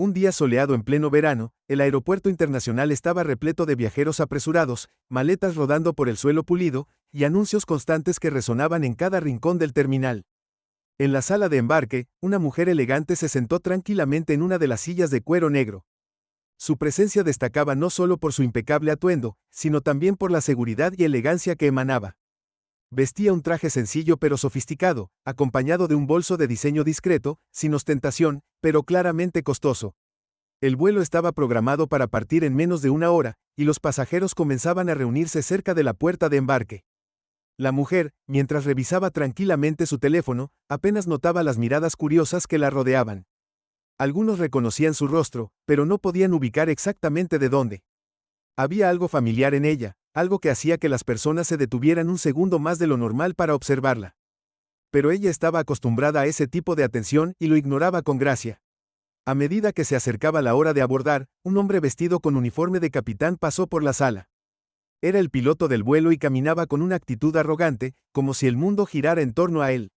Un día soleado en pleno verano, el aeropuerto internacional estaba repleto de viajeros apresurados, maletas rodando por el suelo pulido, y anuncios constantes que resonaban en cada rincón del terminal. En la sala de embarque, una mujer elegante se sentó tranquilamente en una de las sillas de cuero negro. Su presencia destacaba no solo por su impecable atuendo, sino también por la seguridad y elegancia que emanaba. Vestía un traje sencillo pero sofisticado, acompañado de un bolso de diseño discreto, sin ostentación, pero claramente costoso. El vuelo estaba programado para partir en menos de una hora, y los pasajeros comenzaban a reunirse cerca de la puerta de embarque. La mujer, mientras revisaba tranquilamente su teléfono, apenas notaba las miradas curiosas que la rodeaban. Algunos reconocían su rostro, pero no podían ubicar exactamente de dónde. Había algo familiar en ella, algo que hacía que las personas se detuvieran un segundo más de lo normal para observarla. Pero ella estaba acostumbrada a ese tipo de atención y lo ignoraba con gracia. A medida que se acercaba la hora de abordar, un hombre vestido con uniforme de capitán pasó por la sala. Era el piloto del vuelo y caminaba con una actitud arrogante, como si el mundo girara en torno a él.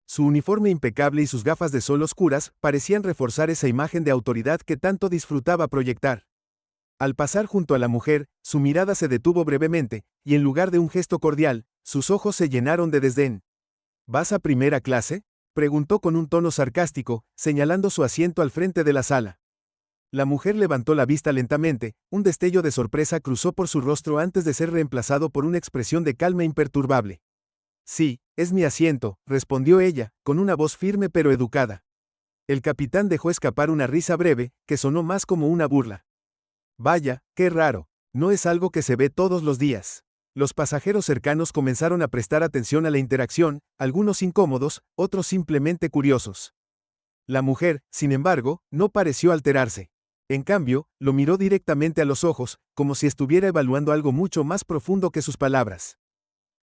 Su uniforme impecable y sus gafas de sol oscuras parecían reforzar esa imagen de autoridad que tanto disfrutaba proyectar. Al pasar junto a la mujer, su mirada se detuvo brevemente, y en lugar de un gesto cordial, sus ojos se llenaron de desdén. ¿Vas a primera clase?, preguntó con un tono sarcástico, señalando su asiento al frente de la sala. La mujer levantó la vista lentamente, un destello de sorpresa cruzó por su rostro antes de ser reemplazado por una expresión de calma imperturbable. Sí, es mi asiento, respondió ella, con una voz firme pero educada. El capitán dejó escapar una risa breve, que sonó más como una burla. Vaya, qué raro, no es algo que se ve todos los días. Los pasajeros cercanos comenzaron a prestar atención a la interacción, algunos incómodos, otros simplemente curiosos. La mujer, sin embargo, no pareció alterarse. En cambio, lo miró directamente a los ojos, como si estuviera evaluando algo mucho más profundo que sus palabras.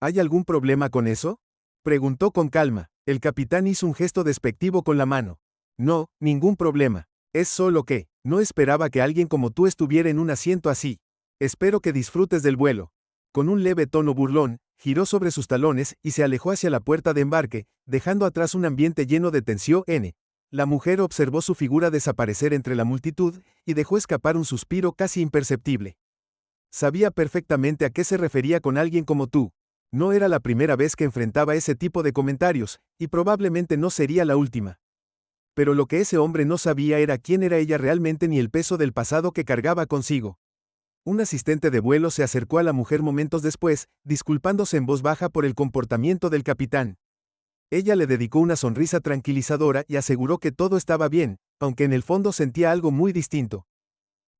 ¿Hay algún problema con eso?, preguntó con calma. El capitán hizo un gesto despectivo con la mano. No, ningún problema. Es solo que, no esperaba que alguien como tú estuviera en un asiento así. Espero que disfrutes del vuelo. Con un leve tono burlón, giró sobre sus talones y se alejó hacia la puerta de embarque, dejando atrás un ambiente lleno de tensión. La mujer observó su figura desaparecer entre la multitud, y dejó escapar un suspiro casi imperceptible. Sabía perfectamente a qué se refería con alguien como tú. No era la primera vez que enfrentaba ese tipo de comentarios, y probablemente no sería la última. Pero lo que ese hombre no sabía era quién era ella realmente ni el peso del pasado que cargaba consigo. Un asistente de vuelo se acercó a la mujer momentos después, disculpándose en voz baja por el comportamiento del capitán. Ella le dedicó una sonrisa tranquilizadora y aseguró que todo estaba bien, aunque en el fondo sentía algo muy distinto.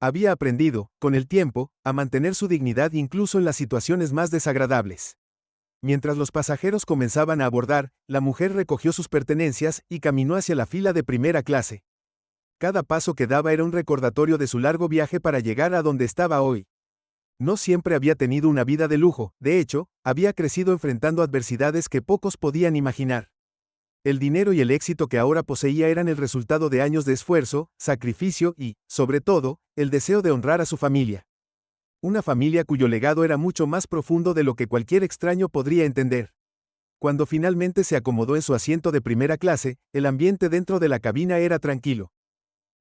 Había aprendido, con el tiempo, a mantener su dignidad incluso en las situaciones más desagradables. Mientras los pasajeros comenzaban a abordar, la mujer recogió sus pertenencias y caminó hacia la fila de primera clase. Cada paso que daba era un recordatorio de su largo viaje para llegar a donde estaba hoy. No siempre había tenido una vida de lujo, de hecho, había crecido enfrentando adversidades que pocos podían imaginar. El dinero y el éxito que ahora poseía eran el resultado de años de esfuerzo, sacrificio y, sobre todo, el deseo de honrar a su familia. Una familia cuyo legado era mucho más profundo de lo que cualquier extraño podría entender. Cuando finalmente se acomodó en su asiento de primera clase, el ambiente dentro de la cabina era tranquilo.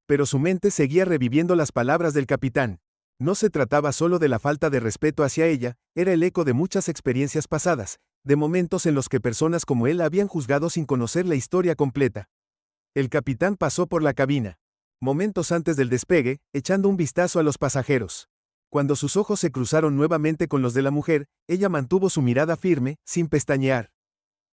Pero su mente seguía reviviendo las palabras del capitán. No se trataba solo de la falta de respeto hacia ella, era el eco de muchas experiencias pasadas, de momentos en los que personas como él habían juzgado sin conocer la historia completa. El capitán pasó por la cabina. Momentos antes del despegue, echando un vistazo a los pasajeros. Cuando sus ojos se cruzaron nuevamente con los de la mujer, ella mantuvo su mirada firme, sin pestañear.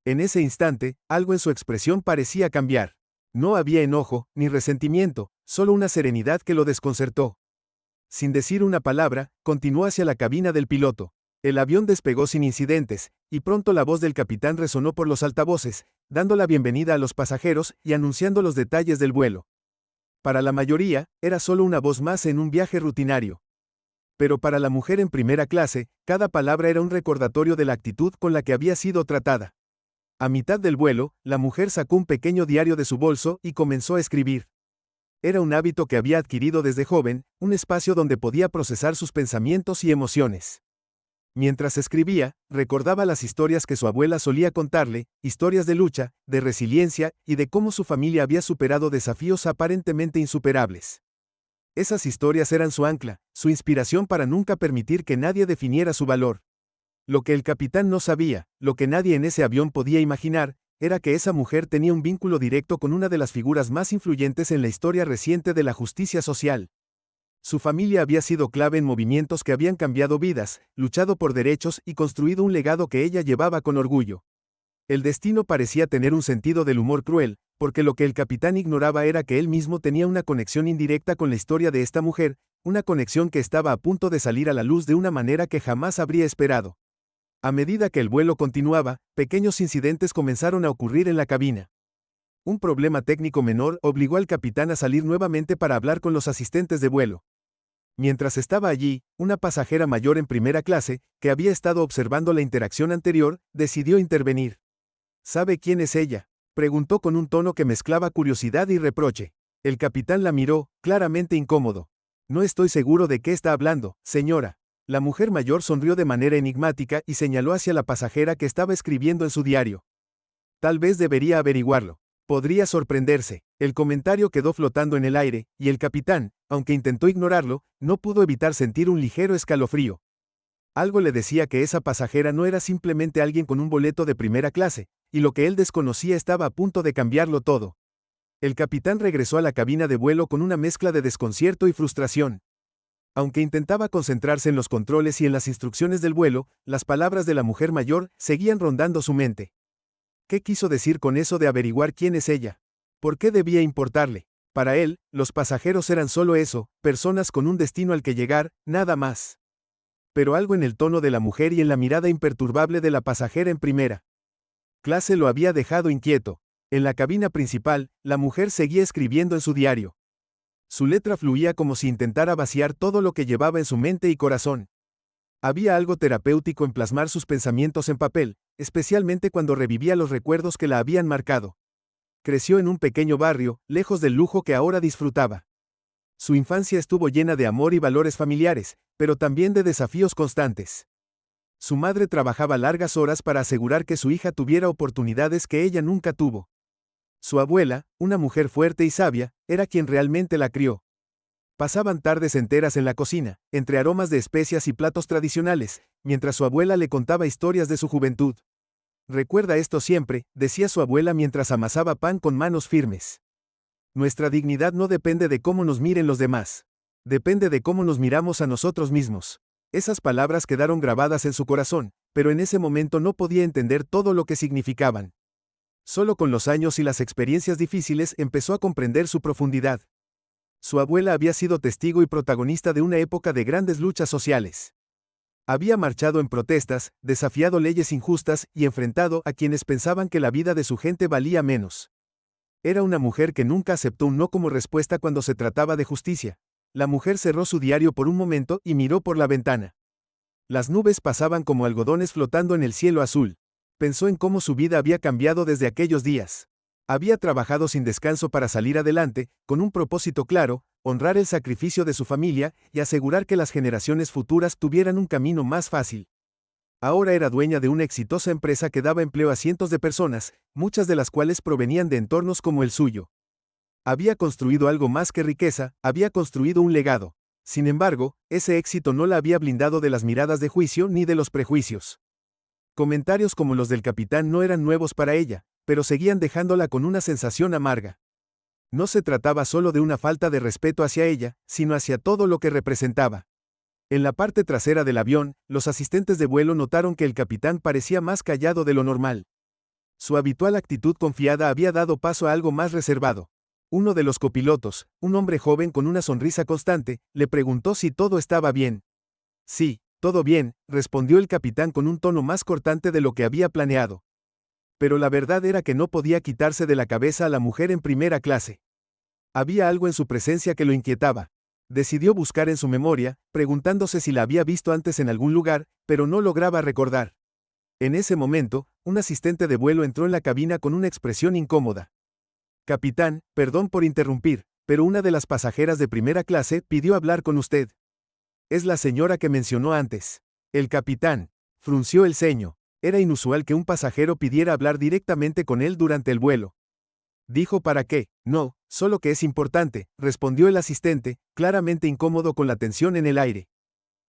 En ese instante, algo en su expresión parecía cambiar. No había enojo, ni resentimiento, solo una serenidad que lo desconcertó. Sin decir una palabra, continuó hacia la cabina del piloto. El avión despegó sin incidentes, y pronto la voz del capitán resonó por los altavoces, dando la bienvenida a los pasajeros y anunciando los detalles del vuelo. Para la mayoría, era solo una voz más en un viaje rutinario. Pero para la mujer en primera clase, cada palabra era un recordatorio de la actitud con la que había sido tratada. A mitad del vuelo, la mujer sacó un pequeño diario de su bolso y comenzó a escribir. Era un hábito que había adquirido desde joven, un espacio donde podía procesar sus pensamientos y emociones. Mientras escribía, recordaba las historias que su abuela solía contarle, historias de lucha, de resiliencia y de cómo su familia había superado desafíos aparentemente insuperables. Esas historias eran su ancla, su inspiración para nunca permitir que nadie definiera su valor. Lo que el capitán no sabía, lo que nadie en ese avión podía imaginar, era que esa mujer tenía un vínculo directo con una de las figuras más influyentes en la historia reciente de la justicia social. Su familia había sido clave en movimientos que habían cambiado vidas, luchado por derechos y construido un legado que ella llevaba con orgullo. El destino parecía tener un sentido del humor cruel, porque lo que el capitán ignoraba era que él mismo tenía una conexión indirecta con la historia de esta mujer, una conexión que estaba a punto de salir a la luz de una manera que jamás habría esperado. A medida que el vuelo continuaba, pequeños incidentes comenzaron a ocurrir en la cabina. Un problema técnico menor obligó al capitán a salir nuevamente para hablar con los asistentes de vuelo. Mientras estaba allí, una pasajera mayor en primera clase, que había estado observando la interacción anterior, decidió intervenir. ¿Sabe quién es ella?, preguntó con un tono que mezclaba curiosidad y reproche. El capitán la miró, claramente incómodo. No estoy seguro de qué está hablando, señora. La mujer mayor sonrió de manera enigmática y señaló hacia la pasajera que estaba escribiendo en su diario. Tal vez debería averiguarlo. Podría sorprenderse. El comentario quedó flotando en el aire, y el capitán, aunque intentó ignorarlo, no pudo evitar sentir un ligero escalofrío. Algo le decía que esa pasajera no era simplemente alguien con un boleto de primera clase, y lo que él desconocía estaba a punto de cambiarlo todo. El capitán regresó a la cabina de vuelo con una mezcla de desconcierto y frustración. Aunque intentaba concentrarse en los controles y en las instrucciones del vuelo, las palabras de la mujer mayor seguían rondando su mente. ¿Qué quiso decir con eso de averiguar quién es ella? ¿Por qué debía importarle? Para él, los pasajeros eran solo eso, personas con un destino al que llegar, nada más. Pero algo en el tono de la mujer y en la mirada imperturbable de la pasajera en primera clase lo había dejado inquieto. En la cabina principal, la mujer seguía escribiendo en su diario. Su letra fluía como si intentara vaciar todo lo que llevaba en su mente y corazón. Había algo terapéutico en plasmar sus pensamientos en papel, especialmente cuando revivía los recuerdos que la habían marcado. Creció en un pequeño barrio, lejos del lujo que ahora disfrutaba. Su infancia estuvo llena de amor y valores familiares, pero también de desafíos constantes. Su madre trabajaba largas horas para asegurar que su hija tuviera oportunidades que ella nunca tuvo. Su abuela, una mujer fuerte y sabia, era quien realmente la crió. Pasaban tardes enteras en la cocina, entre aromas de especias y platos tradicionales, mientras su abuela le contaba historias de su juventud. Recuerda esto siempre, decía su abuela mientras amasaba pan con manos firmes. Nuestra dignidad no depende de cómo nos miren los demás. Depende de cómo nos miramos a nosotros mismos. Esas palabras quedaron grabadas en su corazón, pero en ese momento no podía entender todo lo que significaban. Solo con los años y las experiencias difíciles empezó a comprender su profundidad. Su abuela había sido testigo y protagonista de una época de grandes luchas sociales. Había marchado en protestas, desafiado leyes injustas y enfrentado a quienes pensaban que la vida de su gente valía menos. Era una mujer que nunca aceptó un no como respuesta cuando se trataba de justicia. La mujer cerró su diario por un momento y miró por la ventana. Las nubes pasaban como algodones flotando en el cielo azul. Pensó en cómo su vida había cambiado desde aquellos días. Había trabajado sin descanso para salir adelante, con un propósito claro, honrar el sacrificio de su familia y asegurar que las generaciones futuras tuvieran un camino más fácil. Ahora era dueña de una exitosa empresa que daba empleo a cientos de personas, muchas de las cuales provenían de entornos como el suyo. Había construido algo más que riqueza, había construido un legado. Sin embargo, ese éxito no la había blindado de las miradas de juicio ni de los prejuicios. Comentarios como los del capitán no eran nuevos para ella, pero seguían dejándola con una sensación amarga. No se trataba solo de una falta de respeto hacia ella, sino hacia todo lo que representaba. En la parte trasera del avión, los asistentes de vuelo notaron que el capitán parecía más callado de lo normal. Su habitual actitud confiada había dado paso a algo más reservado. Uno de los copilotos, un hombre joven con una sonrisa constante, le preguntó si todo estaba bien. Sí, todo bien, respondió el capitán con un tono más cortante de lo que había planeado. Pero la verdad era que no podía quitarse de la cabeza a la mujer en primera clase. Había algo en su presencia que lo inquietaba. Decidió buscar en su memoria, preguntándose si la había visto antes en algún lugar, pero no lograba recordar. En ese momento, un asistente de vuelo entró en la cabina con una expresión incómoda. Capitán, perdón por interrumpir, pero una de las pasajeras de primera clase pidió hablar con usted. Es la señora que mencionó antes. El capitán frunció el ceño. Era inusual que un pasajero pidiera hablar directamente con él durante el vuelo. Dijo ¿para qué? No, solo que es importante, respondió el asistente, claramente incómodo con la tensión en el aire.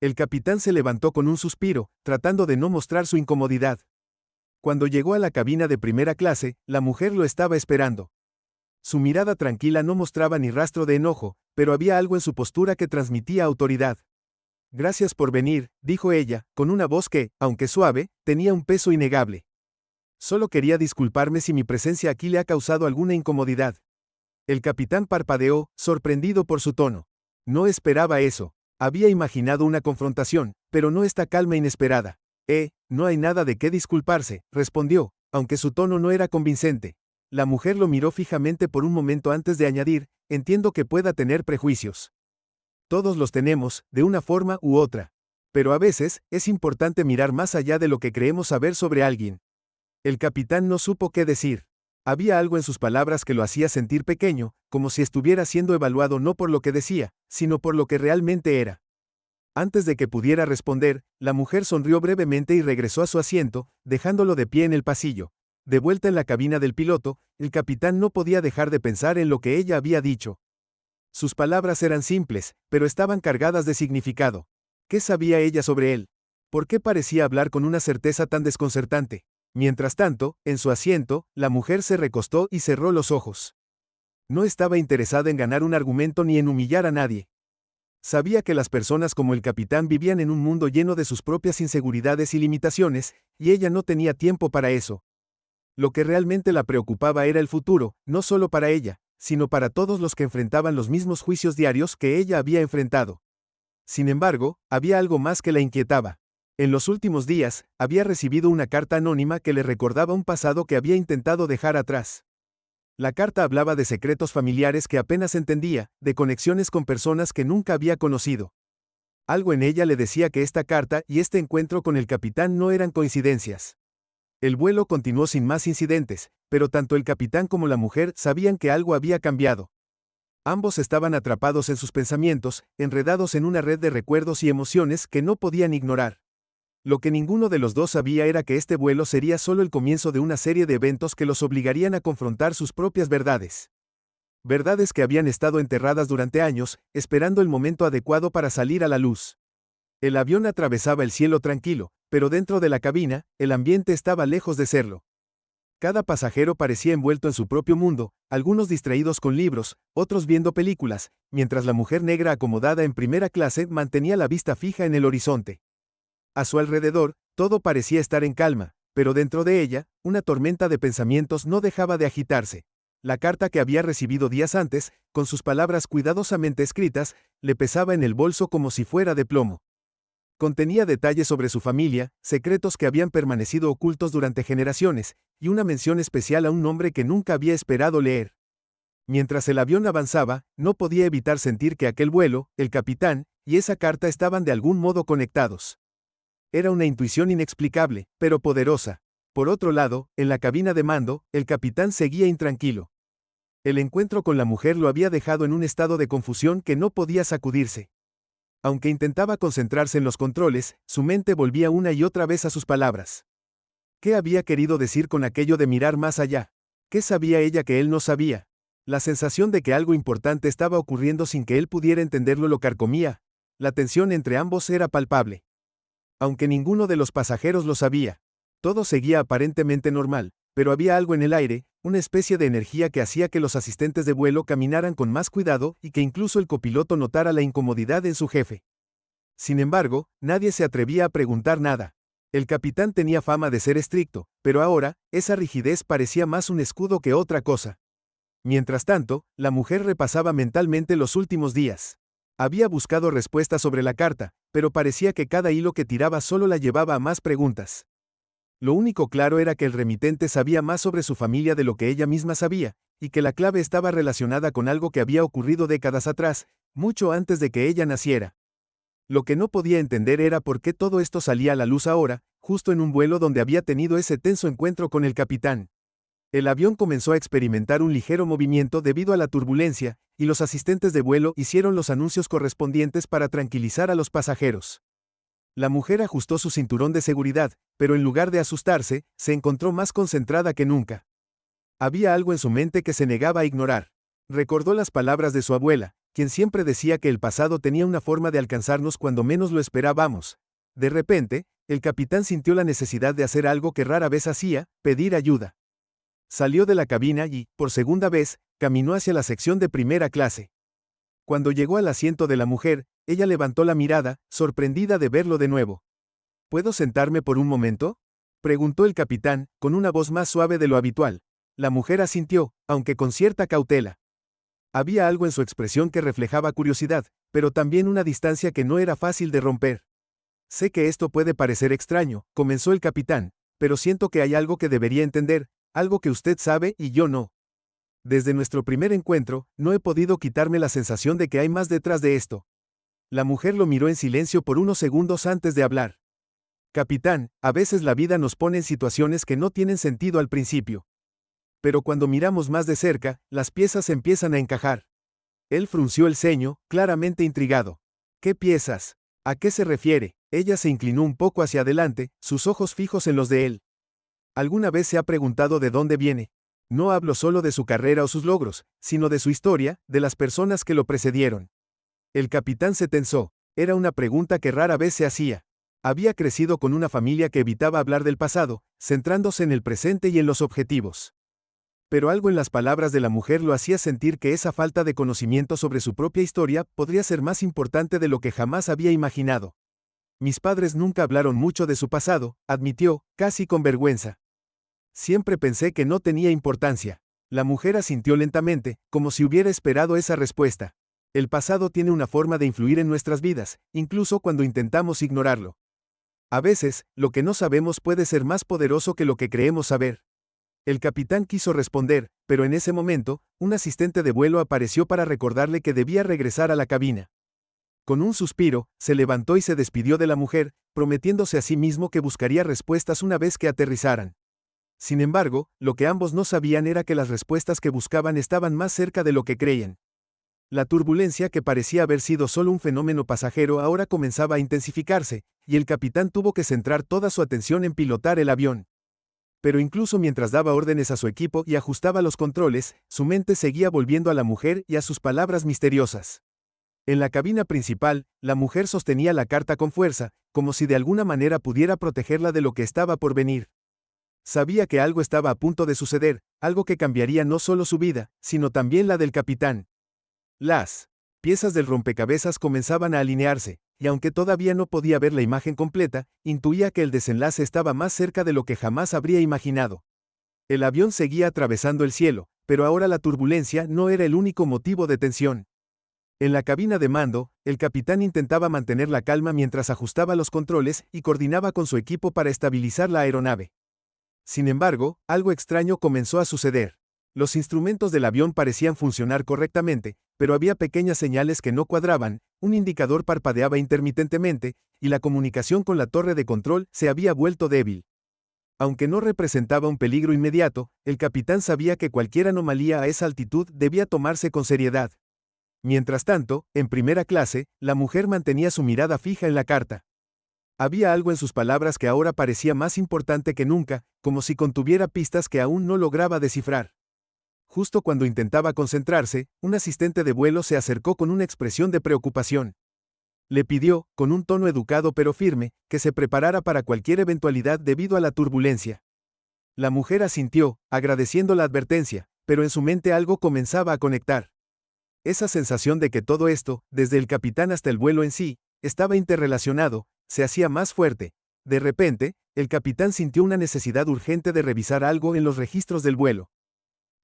El capitán se levantó con un suspiro, tratando de no mostrar su incomodidad. Cuando llegó a la cabina de primera clase, la mujer lo estaba esperando. Su mirada tranquila no mostraba ni rastro de enojo, pero había algo en su postura que transmitía autoridad. Gracias por venir, dijo ella, con una voz que, aunque suave, tenía un peso innegable. Solo quería disculparme si mi presencia aquí le ha causado alguna incomodidad. El capitán parpadeó, sorprendido por su tono. No esperaba eso. Había imaginado una confrontación, pero no esta calma inesperada. No hay nada de qué disculparse, respondió, aunque su tono no era convincente. La mujer lo miró fijamente por un momento antes de añadir, entiendo que pueda tener prejuicios. Todos los tenemos, de una forma u otra. Pero a veces, es importante mirar más allá de lo que creemos saber sobre alguien. El capitán no supo qué decir. Había algo en sus palabras que lo hacía sentir pequeño, como si estuviera siendo evaluado no por lo que decía, sino por lo que realmente era. Antes de que pudiera responder, la mujer sonrió brevemente y regresó a su asiento, dejándolo de pie en el pasillo. De vuelta en la cabina del piloto, el capitán no podía dejar de pensar en lo que ella había dicho. Sus palabras eran simples, pero estaban cargadas de significado. ¿Qué sabía ella sobre él? ¿Por qué parecía hablar con una certeza tan desconcertante? Mientras tanto, en su asiento, la mujer se recostó y cerró los ojos. No estaba interesada en ganar un argumento ni en humillar a nadie. Sabía que las personas como el capitán vivían en un mundo lleno de sus propias inseguridades y limitaciones, y ella no tenía tiempo para eso. Lo que realmente la preocupaba era el futuro, no solo para ella, sino para todos los que enfrentaban los mismos juicios diarios que ella había enfrentado. Sin embargo, había algo más que la inquietaba. En los últimos días, había recibido una carta anónima que le recordaba un pasado que había intentado dejar atrás. La carta hablaba de secretos familiares que apenas entendía, de conexiones con personas que nunca había conocido. Algo en ella le decía que esta carta y este encuentro con el capitán no eran coincidencias. El vuelo continuó sin más incidentes, pero tanto el capitán como la mujer sabían que algo había cambiado. Ambos estaban atrapados en sus pensamientos, enredados en una red de recuerdos y emociones que no podían ignorar. Lo que ninguno de los dos sabía era que este vuelo sería solo el comienzo de una serie de eventos que los obligarían a confrontar sus propias verdades. Verdades que habían estado enterradas durante años, esperando el momento adecuado para salir a la luz. El avión atravesaba el cielo tranquilo, pero dentro de la cabina, el ambiente estaba lejos de serlo. Cada pasajero parecía envuelto en su propio mundo, algunos distraídos con libros, otros viendo películas, mientras la mujer negra acomodada en primera clase mantenía la vista fija en el horizonte. A su alrededor, todo parecía estar en calma, pero dentro de ella, una tormenta de pensamientos no dejaba de agitarse. La carta que había recibido días antes, con sus palabras cuidadosamente escritas, le pesaba en el bolso como si fuera de plomo. Contenía detalles sobre su familia, secretos que habían permanecido ocultos durante generaciones, y una mención especial a un nombre que nunca había esperado leer. Mientras el avión avanzaba, no podía evitar sentir que aquel vuelo, el capitán, y esa carta estaban de algún modo conectados. Era una intuición inexplicable, pero poderosa. Por otro lado, en la cabina de mando, el capitán seguía intranquilo. El encuentro con la mujer lo había dejado en un estado de confusión que no podía sacudirse. Aunque intentaba concentrarse en los controles, su mente volvía una y otra vez a sus palabras. ¿Qué había querido decir con aquello de mirar más allá? ¿Qué sabía ella que él no sabía? La sensación de que algo importante estaba ocurriendo sin que él pudiera entenderlo lo carcomía. La tensión entre ambos era palpable. Aunque ninguno de los pasajeros lo sabía. Todo seguía aparentemente normal, pero había algo en el aire, una especie de energía que hacía que los asistentes de vuelo caminaran con más cuidado y que incluso el copiloto notara la incomodidad en su jefe. Sin embargo, nadie se atrevía a preguntar nada. El capitán tenía fama de ser estricto, pero ahora, esa rigidez parecía más un escudo que otra cosa. Mientras tanto, la mujer repasaba mentalmente los últimos días. Había buscado respuestas sobre la carta, pero parecía que cada hilo que tiraba solo la llevaba a más preguntas. Lo único claro era que el remitente sabía más sobre su familia de lo que ella misma sabía, y que la clave estaba relacionada con algo que había ocurrido décadas atrás, mucho antes de que ella naciera. Lo que no podía entender era por qué todo esto salía a la luz ahora, justo en un vuelo donde había tenido ese tenso encuentro con el capitán. El avión comenzó a experimentar un ligero movimiento debido a la turbulencia, y los asistentes de vuelo hicieron los anuncios correspondientes para tranquilizar a los pasajeros. La mujer ajustó su cinturón de seguridad, pero en lugar de asustarse, se encontró más concentrada que nunca. Había algo en su mente que se negaba a ignorar. Recordó las palabras de su abuela, quien siempre decía que el pasado tenía una forma de alcanzarnos cuando menos lo esperábamos. De repente, el capitán sintió la necesidad de hacer algo que rara vez hacía, pedir ayuda. Salió de la cabina y, por segunda vez, caminó hacia la sección de primera clase. Cuando llegó al asiento de la mujer, ella levantó la mirada, sorprendida de verlo de nuevo. ¿Puedo sentarme por un momento?, preguntó el capitán, con una voz más suave de lo habitual. La mujer asintió, aunque con cierta cautela. Había algo en su expresión que reflejaba curiosidad, pero también una distancia que no era fácil de romper. Sé que esto puede parecer extraño, comenzó el capitán, pero siento que hay algo que debería entender, algo que usted sabe y yo no. Desde nuestro primer encuentro, no he podido quitarme la sensación de que hay más detrás de esto. La mujer lo miró en silencio por unos segundos antes de hablar. Capitán, a veces la vida nos pone en situaciones que no tienen sentido al principio. Pero cuando miramos más de cerca, las piezas empiezan a encajar. Él frunció el ceño, claramente intrigado. ¿Qué piezas? ¿A qué se refiere? Ella se inclinó un poco hacia adelante, sus ojos fijos en los de él. ¿Alguna vez se ha preguntado de dónde viene? No hablo solo de su carrera o sus logros, sino de su historia, de las personas que lo precedieron. El capitán se tensó. Era una pregunta que rara vez se hacía. Había crecido con una familia que evitaba hablar del pasado, centrándose en el presente y en los objetivos. Pero algo en las palabras de la mujer lo hacía sentir que esa falta de conocimiento sobre su propia historia podría ser más importante de lo que jamás había imaginado. Mis padres nunca hablaron mucho de su pasado, admitió, casi con vergüenza. Siempre pensé que no tenía importancia. La mujer asintió lentamente, como si hubiera esperado esa respuesta. El pasado tiene una forma de influir en nuestras vidas, incluso cuando intentamos ignorarlo. A veces, lo que no sabemos puede ser más poderoso que lo que creemos saber. El capitán quiso responder, pero en ese momento, un asistente de vuelo apareció para recordarle que debía regresar a la cabina. Con un suspiro, se levantó y se despidió de la mujer, prometiéndose a sí mismo que buscaría respuestas una vez que aterrizaran. Sin embargo, lo que ambos no sabían era que las respuestas que buscaban estaban más cerca de lo que creían. La turbulencia que parecía haber sido solo un fenómeno pasajero ahora comenzaba a intensificarse, y el capitán tuvo que centrar toda su atención en pilotar el avión. Pero incluso mientras daba órdenes a su equipo y ajustaba los controles, su mente seguía volviendo a la mujer y a sus palabras misteriosas. En la cabina principal, la mujer sostenía la carta con fuerza, como si de alguna manera pudiera protegerla de lo que estaba por venir. Sabía que algo estaba a punto de suceder, algo que cambiaría no solo su vida, sino también la del capitán. Las piezas del rompecabezas comenzaban a alinearse, y aunque todavía no podía ver la imagen completa, intuía que el desenlace estaba más cerca de lo que jamás habría imaginado. El avión seguía atravesando el cielo, pero ahora la turbulencia no era el único motivo de tensión. En la cabina de mando, el capitán intentaba mantener la calma mientras ajustaba los controles y coordinaba con su equipo para estabilizar la aeronave. Sin embargo, algo extraño comenzó a suceder. Los instrumentos del avión parecían funcionar correctamente, pero había pequeñas señales que no cuadraban, un indicador parpadeaba intermitentemente, y la comunicación con la torre de control se había vuelto débil. Aunque no representaba un peligro inmediato, el capitán sabía que cualquier anomalía a esa altitud debía tomarse con seriedad. Mientras tanto, en primera clase, la mujer mantenía su mirada fija en la carta. Había algo en sus palabras que ahora parecía más importante que nunca, como si contuviera pistas que aún no lograba descifrar. Justo cuando intentaba concentrarse, un asistente de vuelo se acercó con una expresión de preocupación. Le pidió, con un tono educado pero firme, que se preparara para cualquier eventualidad debido a la turbulencia. La mujer asintió, agradeciendo la advertencia, pero en su mente algo comenzaba a conectar. Esa sensación de que todo esto, desde el capitán hasta el vuelo en sí, estaba interrelacionado, se hacía más fuerte. De repente, el capitán sintió una necesidad urgente de revisar algo en los registros del vuelo.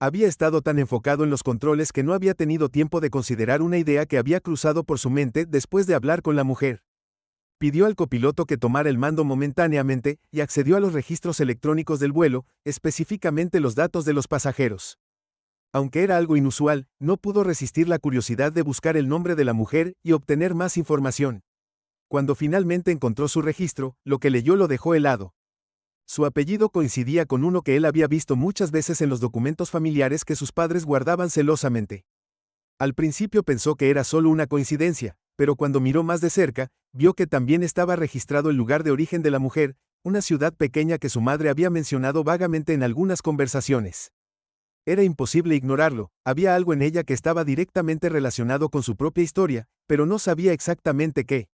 Había estado tan enfocado en los controles que no había tenido tiempo de considerar una idea que había cruzado por su mente después de hablar con la mujer. Pidió al copiloto que tomara el mando momentáneamente y accedió a los registros electrónicos del vuelo, específicamente los datos de los pasajeros. Aunque era algo inusual, no pudo resistir la curiosidad de buscar el nombre de la mujer y obtener más información. Cuando finalmente encontró su registro, lo que leyó lo dejó helado. Su apellido coincidía con uno que él había visto muchas veces en los documentos familiares que sus padres guardaban celosamente. Al principio pensó que era solo una coincidencia, pero cuando miró más de cerca, vio que también estaba registrado el lugar de origen de la mujer, una ciudad pequeña que su madre había mencionado vagamente en algunas conversaciones. Era imposible ignorarlo, había algo en ella que estaba directamente relacionado con su propia historia, pero no sabía exactamente qué.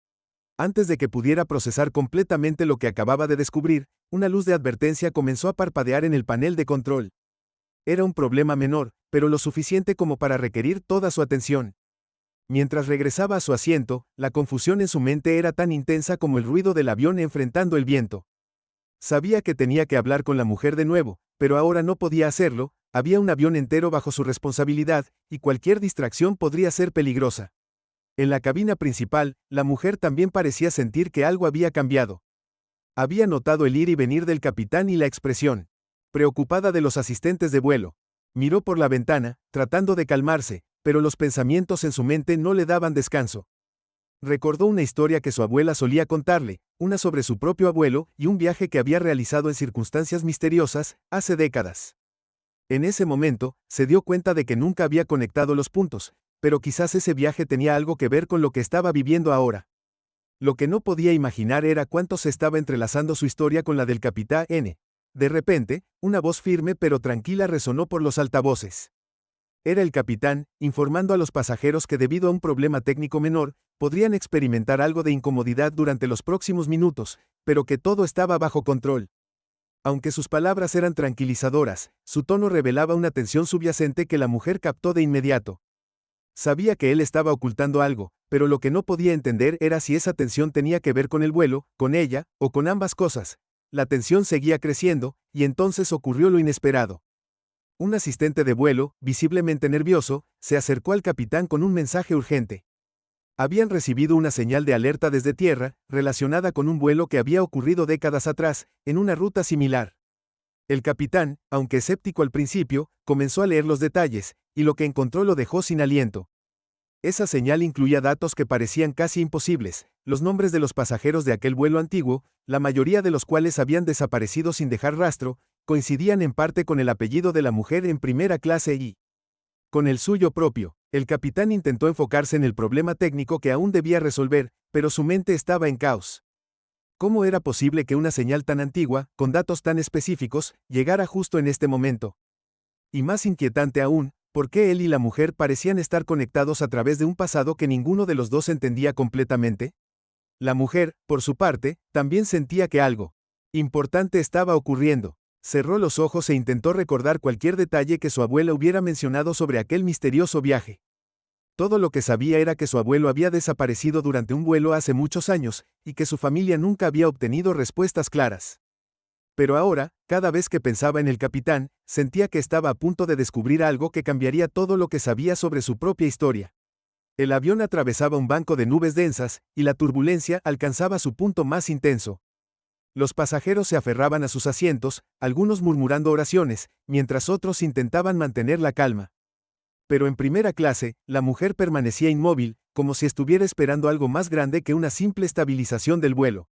Antes de que pudiera procesar completamente lo que acababa de descubrir, una luz de advertencia comenzó a parpadear en el panel de control. Era un problema menor, pero lo suficiente como para requerir toda su atención. Mientras regresaba a su asiento, la confusión en su mente era tan intensa como el ruido del avión enfrentando el viento. Sabía que tenía que hablar con la mujer de nuevo, pero ahora no podía hacerlo, había un avión entero bajo su responsabilidad, y cualquier distracción podría ser peligrosa. En la cabina principal, la mujer también parecía sentir que algo había cambiado. Había notado el ir y venir del capitán y la expresión preocupada de los asistentes de vuelo. Miró por la ventana, tratando de calmarse, pero los pensamientos en su mente no le daban descanso. Recordó una historia que su abuela solía contarle, una sobre su propio abuelo y un viaje que había realizado en circunstancias misteriosas, hace décadas. En ese momento, se dio cuenta de que nunca había conectado los puntos, pero quizás ese viaje tenía algo que ver con lo que estaba viviendo ahora. Lo que no podía imaginar era cuánto se estaba entrelazando su historia con la del capitán N. De repente, una voz firme pero tranquila resonó por los altavoces. Era el capitán, informando a los pasajeros que debido a un problema técnico menor, podrían experimentar algo de incomodidad durante los próximos minutos, pero que todo estaba bajo control. Aunque sus palabras eran tranquilizadoras, su tono revelaba una tensión subyacente que la mujer captó de inmediato. Sabía que él estaba ocultando algo, pero lo que no podía entender era si esa tensión tenía que ver con el vuelo, con ella, o con ambas cosas. La tensión seguía creciendo, y entonces ocurrió lo inesperado. Un asistente de vuelo, visiblemente nervioso, se acercó al capitán con un mensaje urgente. Habían recibido una señal de alerta desde tierra, relacionada con un vuelo que había ocurrido décadas atrás, en una ruta similar. El capitán, aunque escéptico al principio, comenzó a leer los detalles, y lo que encontró lo dejó sin aliento. Esa señal incluía datos que parecían casi imposibles, los nombres de los pasajeros de aquel vuelo antiguo, la mayoría de los cuales habían desaparecido sin dejar rastro, coincidían en parte con el apellido de la mujer en primera clase y con el suyo propio. El capitán intentó enfocarse en el problema técnico que aún debía resolver, pero su mente estaba en caos. ¿Cómo era posible que una señal tan antigua, con datos tan específicos, llegara justo en este momento? Y más inquietante aún, ¿por qué él y la mujer parecían estar conectados a través de un pasado que ninguno de los dos entendía completamente? La mujer, por su parte, también sentía que algo importante estaba ocurriendo. Cerró los ojos e intentó recordar cualquier detalle que su abuela hubiera mencionado sobre aquel misterioso viaje. Todo lo que sabía era que su abuelo había desaparecido durante un vuelo hace muchos años, y que su familia nunca había obtenido respuestas claras. Pero ahora, cada vez que pensaba en el capitán, sentía que estaba a punto de descubrir algo que cambiaría todo lo que sabía sobre su propia historia. El avión atravesaba un banco de nubes densas, y la turbulencia alcanzaba su punto más intenso. Los pasajeros se aferraban a sus asientos, algunos murmurando oraciones, mientras otros intentaban mantener la calma. Pero en primera clase, la mujer permanecía inmóvil, como si estuviera esperando algo más grande que una simple estabilización del vuelo.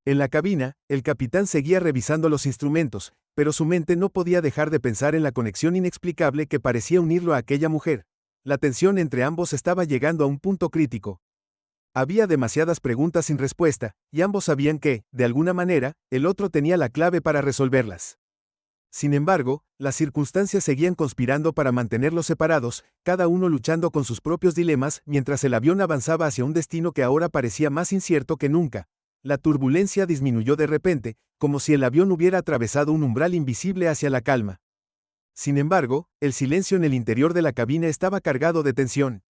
En la cabina, el capitán seguía revisando los instrumentos, pero su mente no podía dejar de pensar en la conexión inexplicable que parecía unirlo a aquella mujer. La tensión entre ambos estaba llegando a un punto crítico. Había demasiadas preguntas sin respuesta, y ambos sabían que, de alguna manera, el otro tenía la clave para resolverlas. Sin embargo, las circunstancias seguían conspirando para mantenerlos separados, cada uno luchando con sus propios dilemas mientras el avión avanzaba hacia un destino que ahora parecía más incierto que nunca. La turbulencia disminuyó de repente, como si el avión hubiera atravesado un umbral invisible hacia la calma. Sin embargo, el silencio en el interior de la cabina estaba cargado de tensión.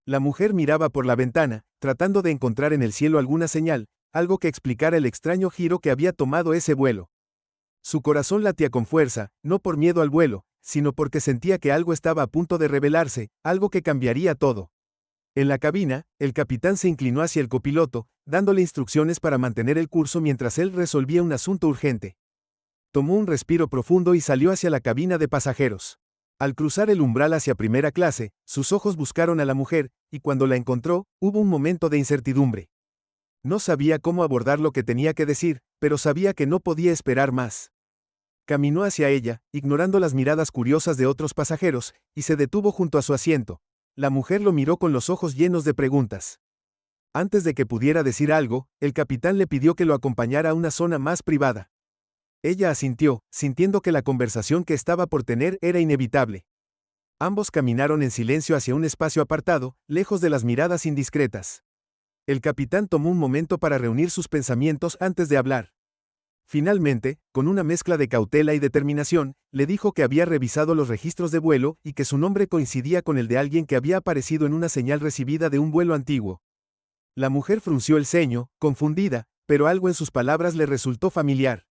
La mujer miraba por la ventana, tratando de encontrar en el cielo alguna señal, algo que explicara el extraño giro que había tomado ese vuelo. Su corazón latía con fuerza, no por miedo al vuelo, sino porque sentía que algo estaba a punto de revelarse, algo que cambiaría todo. En la cabina, el capitán se inclinó hacia el copiloto, dándole instrucciones para mantener el curso mientras él resolvía un asunto urgente. Tomó un respiro profundo y salió hacia la cabina de pasajeros. Al cruzar el umbral hacia primera clase, sus ojos buscaron a la mujer, y cuando la encontró, hubo un momento de incertidumbre. No sabía cómo abordar lo que tenía que decir, pero sabía que no podía esperar más. Caminó hacia ella, ignorando las miradas curiosas de otros pasajeros, y se detuvo junto a su asiento. La mujer lo miró con los ojos llenos de preguntas. Antes de que pudiera decir algo, el capitán le pidió que lo acompañara a una zona más privada. Ella asintió, sintiendo que la conversación que estaba por tener era inevitable. Ambos caminaron en silencio hacia un espacio apartado, lejos de las miradas indiscretas. El capitán tomó un momento para reunir sus pensamientos antes de hablar. Finalmente, con una mezcla de cautela y determinación, le dijo que había revisado los registros de vuelo y que su nombre coincidía con el de alguien que había aparecido en una señal recibida de un vuelo antiguo. La mujer frunció el ceño, confundida, pero algo en sus palabras le resultó familiar.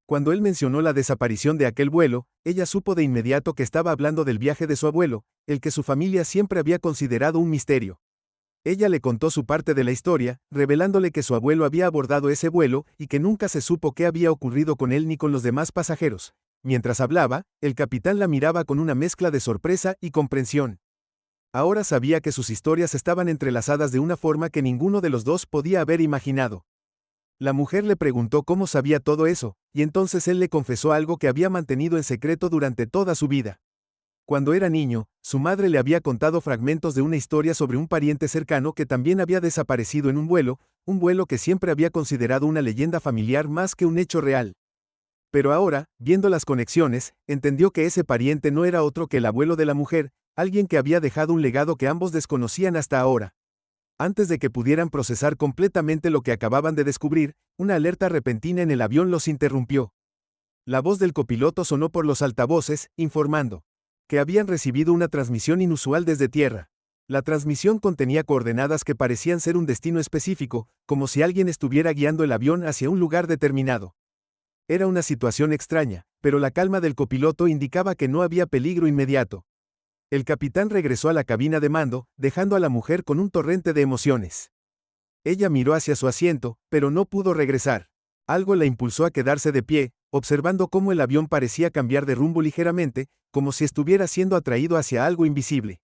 Cuando él mencionó la desaparición de aquel vuelo, ella supo de inmediato que estaba hablando del viaje de su abuelo, el que su familia siempre había considerado un misterio. Ella le contó su parte de la historia, revelándole que su abuelo había abordado ese vuelo y que nunca se supo qué había ocurrido con él ni con los demás pasajeros. Mientras hablaba, el capitán la miraba con una mezcla de sorpresa y comprensión. Ahora sabía que sus historias estaban entrelazadas de una forma que ninguno de los dos podía haber imaginado. La mujer le preguntó cómo sabía todo eso, y entonces él le confesó algo que había mantenido en secreto durante toda su vida. Cuando era niño, su madre le había contado fragmentos de una historia sobre un pariente cercano que también había desaparecido en un vuelo que siempre había considerado una leyenda familiar más que un hecho real. Pero ahora, viendo las conexiones, entendió que ese pariente no era otro que el abuelo de la mujer, alguien que había dejado un legado que ambos desconocían hasta ahora. Antes de que pudieran procesar completamente lo que acababan de descubrir, una alerta repentina en el avión los interrumpió. La voz del copiloto sonó por los altavoces, informando que habían recibido una transmisión inusual desde tierra. La transmisión contenía coordenadas que parecían ser un destino específico, como si alguien estuviera guiando el avión hacia un lugar determinado. Era una situación extraña, pero la calma del copiloto indicaba que no había peligro inmediato. El capitán regresó a la cabina de mando, dejando a la mujer con un torrente de emociones. Ella miró hacia su asiento, pero no pudo regresar. Algo la impulsó a quedarse de pie, observando cómo el avión parecía cambiar de rumbo ligeramente, como si estuviera siendo atraído hacia algo invisible.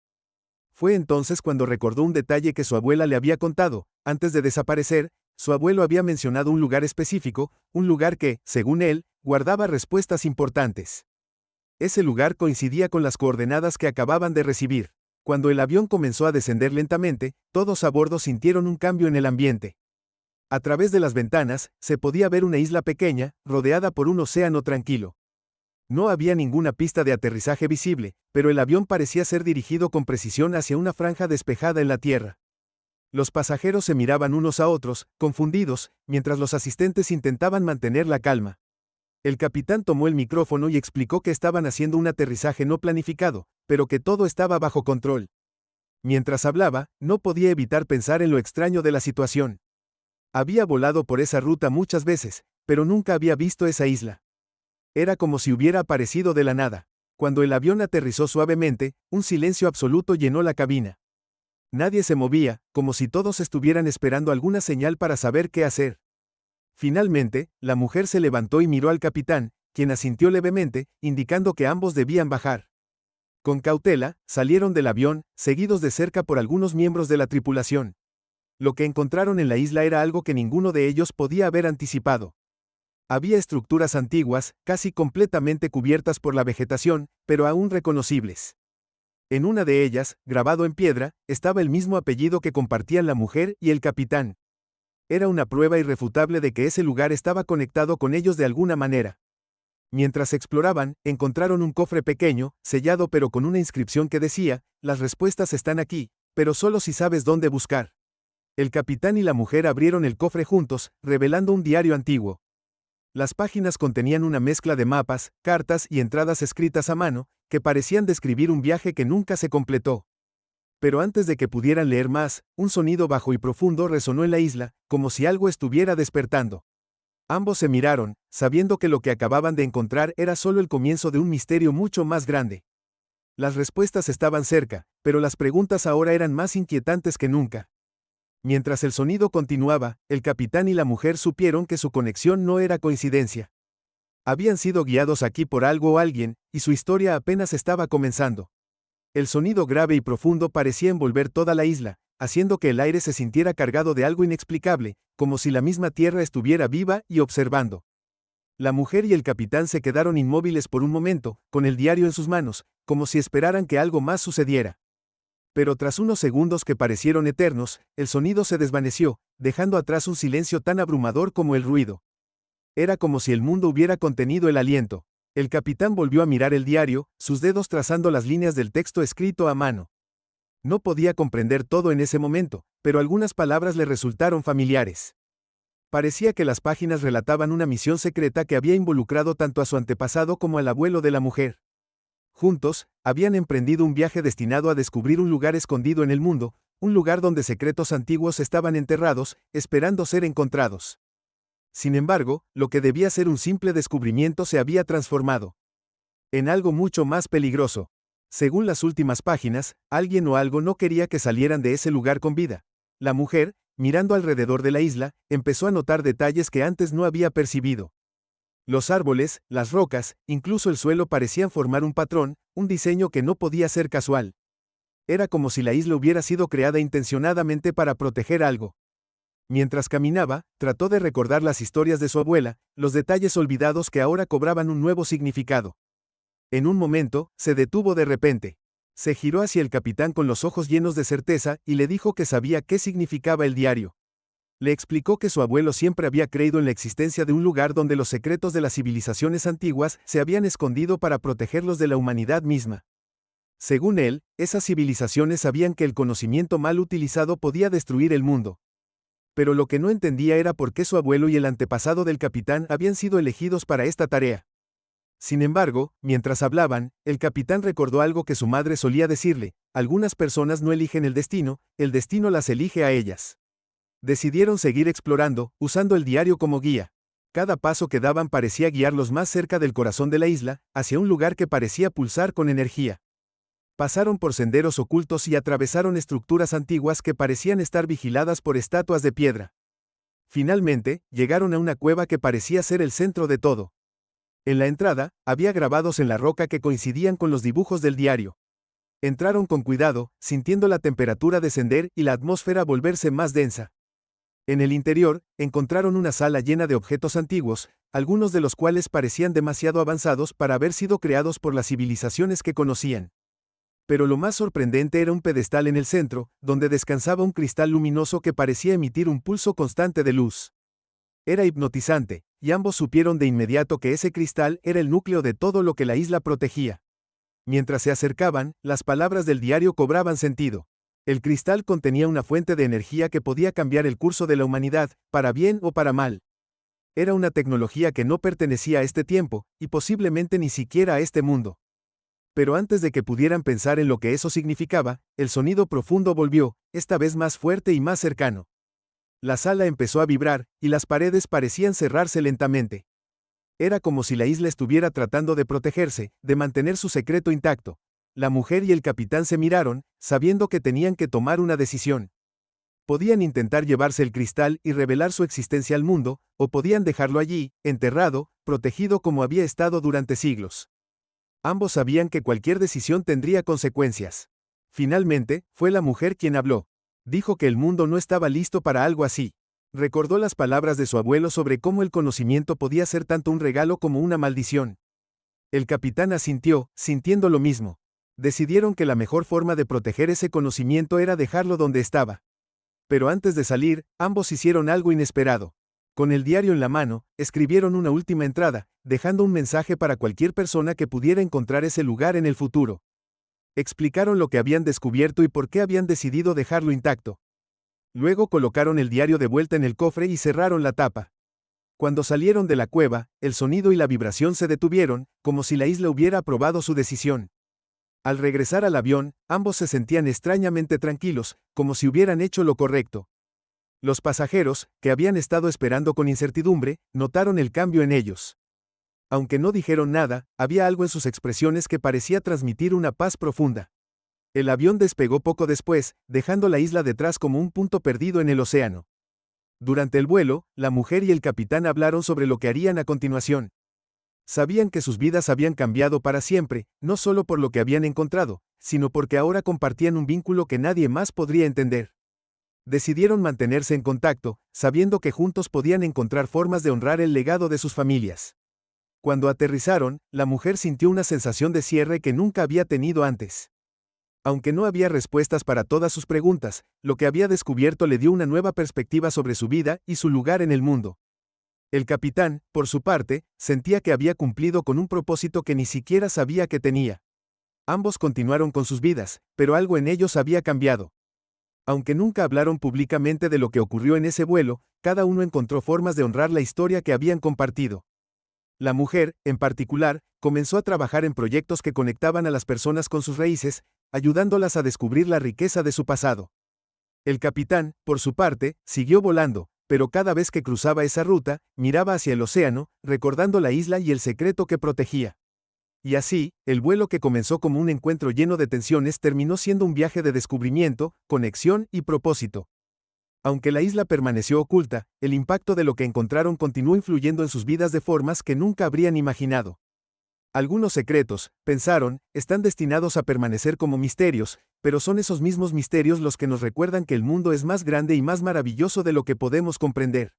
Fue entonces cuando recordó un detalle que su abuela le había contado. Antes de desaparecer, su abuelo había mencionado un lugar específico, un lugar que, según él, guardaba respuestas importantes. Ese lugar coincidía con las coordenadas que acababan de recibir. Cuando el avión comenzó a descender lentamente, todos a bordo sintieron un cambio en el ambiente. A través de las ventanas, se podía ver una isla pequeña, rodeada por un océano tranquilo. No había ninguna pista de aterrizaje visible, pero el avión parecía ser dirigido con precisión hacia una franja despejada en la tierra. Los pasajeros se miraban unos a otros, confundidos, mientras los asistentes intentaban mantener la calma. El capitán tomó el micrófono y explicó que estaban haciendo un aterrizaje no planificado, pero que todo estaba bajo control. Mientras hablaba, no podía evitar pensar en lo extraño de la situación. Había volado por esa ruta muchas veces, pero nunca había visto esa isla. Era como si hubiera aparecido de la nada. Cuando el avión aterrizó suavemente, un silencio absoluto llenó la cabina. Nadie se movía, como si todos estuvieran esperando alguna señal para saber qué hacer. Finalmente, la mujer se levantó y miró al capitán, quien asintió levemente, indicando que ambos debían bajar. Con cautela, salieron del avión, seguidos de cerca por algunos miembros de la tripulación. Lo que encontraron en la isla era algo que ninguno de ellos podía haber anticipado. Había estructuras antiguas, casi completamente cubiertas por la vegetación, pero aún reconocibles. En una de ellas, grabado en piedra, estaba el mismo apellido que compartían la mujer y el capitán. Era una prueba irrefutable de que ese lugar estaba conectado con ellos de alguna manera. Mientras exploraban, encontraron un cofre pequeño, sellado pero con una inscripción que decía: "Las respuestas están aquí, pero solo si sabes dónde buscar". El capitán y la mujer abrieron el cofre juntos, revelando un diario antiguo. Las páginas contenían una mezcla de mapas, cartas y entradas escritas a mano, que parecían describir un viaje que nunca se completó. Pero antes de que pudieran leer más, un sonido bajo y profundo resonó en la isla, como si algo estuviera despertando. Ambos se miraron, sabiendo que lo que acababan de encontrar era solo el comienzo de un misterio mucho más grande. Las respuestas estaban cerca, pero las preguntas ahora eran más inquietantes que nunca. Mientras el sonido continuaba, el capitán y la mujer supieron que su conexión no era coincidencia. Habían sido guiados aquí por algo o alguien, y su historia apenas estaba comenzando. El sonido grave y profundo parecía envolver toda la isla, haciendo que el aire se sintiera cargado de algo inexplicable, como si la misma tierra estuviera viva y observando. La mujer y el capitán se quedaron inmóviles por un momento, con el diario en sus manos, como si esperaran que algo más sucediera. Pero tras unos segundos que parecieron eternos, el sonido se desvaneció, dejando atrás un silencio tan abrumador como el ruido. Era como si el mundo hubiera contenido el aliento. El capitán volvió a mirar el diario, sus dedos trazando las líneas del texto escrito a mano. No podía comprender todo en ese momento, pero algunas palabras le resultaron familiares. Parecía que las páginas relataban una misión secreta que había involucrado tanto a su antepasado como al abuelo de la mujer. Juntos, habían emprendido un viaje destinado a descubrir un lugar escondido en el mundo, un lugar donde secretos antiguos estaban enterrados, esperando ser encontrados. Sin embargo, lo que debía ser un simple descubrimiento se había transformado en algo mucho más peligroso. Según las últimas páginas, alguien o algo no quería que salieran de ese lugar con vida. La mujer, mirando alrededor de la isla, empezó a notar detalles que antes no había percibido. Los árboles, las rocas, incluso el suelo parecían formar un patrón, un diseño que no podía ser casual. Era como si la isla hubiera sido creada intencionadamente para proteger algo. Mientras caminaba, trató de recordar las historias de su abuela, los detalles olvidados que ahora cobraban un nuevo significado. En un momento, se detuvo de repente. Se giró hacia el capitán con los ojos llenos de certeza y le dijo que sabía qué significaba el diario. Le explicó que su abuelo siempre había creído en la existencia de un lugar donde los secretos de las civilizaciones antiguas se habían escondido para protegerlos de la humanidad misma. Según él, esas civilizaciones sabían que el conocimiento mal utilizado podía destruir el mundo. Pero lo que no entendía era por qué su abuelo y el antepasado del capitán habían sido elegidos para esta tarea. Sin embargo, mientras hablaban, el capitán recordó algo que su madre solía decirle: algunas personas no eligen el destino las elige a ellas. Decidieron seguir explorando, usando el diario como guía. Cada paso que daban parecía guiarlos más cerca del corazón de la isla, hacia un lugar que parecía pulsar con energía. Pasaron por senderos ocultos y atravesaron estructuras antiguas que parecían estar vigiladas por estatuas de piedra. Finalmente, llegaron a una cueva que parecía ser el centro de todo. En la entrada, había grabados en la roca que coincidían con los dibujos del diario. Entraron con cuidado, sintiendo la temperatura descender y la atmósfera volverse más densa. En el interior, encontraron una sala llena de objetos antiguos, algunos de los cuales parecían demasiado avanzados para haber sido creados por las civilizaciones que conocían. Pero lo más sorprendente era un pedestal en el centro, donde descansaba un cristal luminoso que parecía emitir un pulso constante de luz. Era hipnotizante, y ambos supieron de inmediato que ese cristal era el núcleo de todo lo que la isla protegía. Mientras se acercaban, las palabras del diario cobraban sentido. El cristal contenía una fuente de energía que podía cambiar el curso de la humanidad, para bien o para mal. Era una tecnología que no pertenecía a este tiempo, y posiblemente ni siquiera a este mundo. Pero antes de que pudieran pensar en lo que eso significaba, el sonido profundo volvió, esta vez más fuerte y más cercano. La sala empezó a vibrar, y las paredes parecían cerrarse lentamente. Era como si la isla estuviera tratando de protegerse, de mantener su secreto intacto. La mujer y el capitán se miraron, sabiendo que tenían que tomar una decisión. Podían intentar llevarse el cristal y revelar su existencia al mundo, o podían dejarlo allí, enterrado, protegido como había estado durante siglos. Ambos sabían que cualquier decisión tendría consecuencias. Finalmente, fue la mujer quien habló. Dijo que el mundo no estaba listo para algo así. Recordó las palabras de su abuelo sobre cómo el conocimiento podía ser tanto un regalo como una maldición. El capitán asintió, sintiendo lo mismo. Decidieron que la mejor forma de proteger ese conocimiento era dejarlo donde estaba. Pero antes de salir, ambos hicieron algo inesperado. Con el diario en la mano, escribieron una última entrada, dejando un mensaje para cualquier persona que pudiera encontrar ese lugar en el futuro. Explicaron lo que habían descubierto y por qué habían decidido dejarlo intacto. Luego colocaron el diario de vuelta en el cofre y cerraron la tapa. Cuando salieron de la cueva, el sonido y la vibración se detuvieron, como si la isla hubiera aprobado su decisión. Al regresar al avión, ambos se sentían extrañamente tranquilos, como si hubieran hecho lo correcto. Los pasajeros, que habían estado esperando con incertidumbre, notaron el cambio en ellos. Aunque no dijeron nada, había algo en sus expresiones que parecía transmitir una paz profunda. El avión despegó poco después, dejando la isla detrás como un punto perdido en el océano. Durante el vuelo, la mujer y el capitán hablaron sobre lo que harían a continuación. Sabían que sus vidas habían cambiado para siempre, no solo por lo que habían encontrado, sino porque ahora compartían un vínculo que nadie más podría entender. Decidieron mantenerse en contacto, sabiendo que juntos podían encontrar formas de honrar el legado de sus familias. Cuando aterrizaron, la mujer sintió una sensación de cierre que nunca había tenido antes. Aunque no había respuestas para todas sus preguntas, lo que había descubierto le dio una nueva perspectiva sobre su vida y su lugar en el mundo. El capitán, por su parte, sentía que había cumplido con un propósito que ni siquiera sabía que tenía. Ambos continuaron con sus vidas, pero algo en ellos había cambiado. Aunque nunca hablaron públicamente de lo que ocurrió en ese vuelo, cada uno encontró formas de honrar la historia que habían compartido. La mujer, en particular, comenzó a trabajar en proyectos que conectaban a las personas con sus raíces, ayudándolas a descubrir la riqueza de su pasado. El capitán, por su parte, siguió volando, pero cada vez que cruzaba esa ruta, miraba hacia el océano, recordando la isla y el secreto que protegía. Y así, el vuelo que comenzó como un encuentro lleno de tensiones terminó siendo un viaje de descubrimiento, conexión y propósito. Aunque la isla permaneció oculta, el impacto de lo que encontraron continuó influyendo en sus vidas de formas que nunca habrían imaginado. Algunos secretos, pensaron, están destinados a permanecer como misterios, pero son esos mismos misterios los que nos recuerdan que el mundo es más grande y más maravilloso de lo que podemos comprender.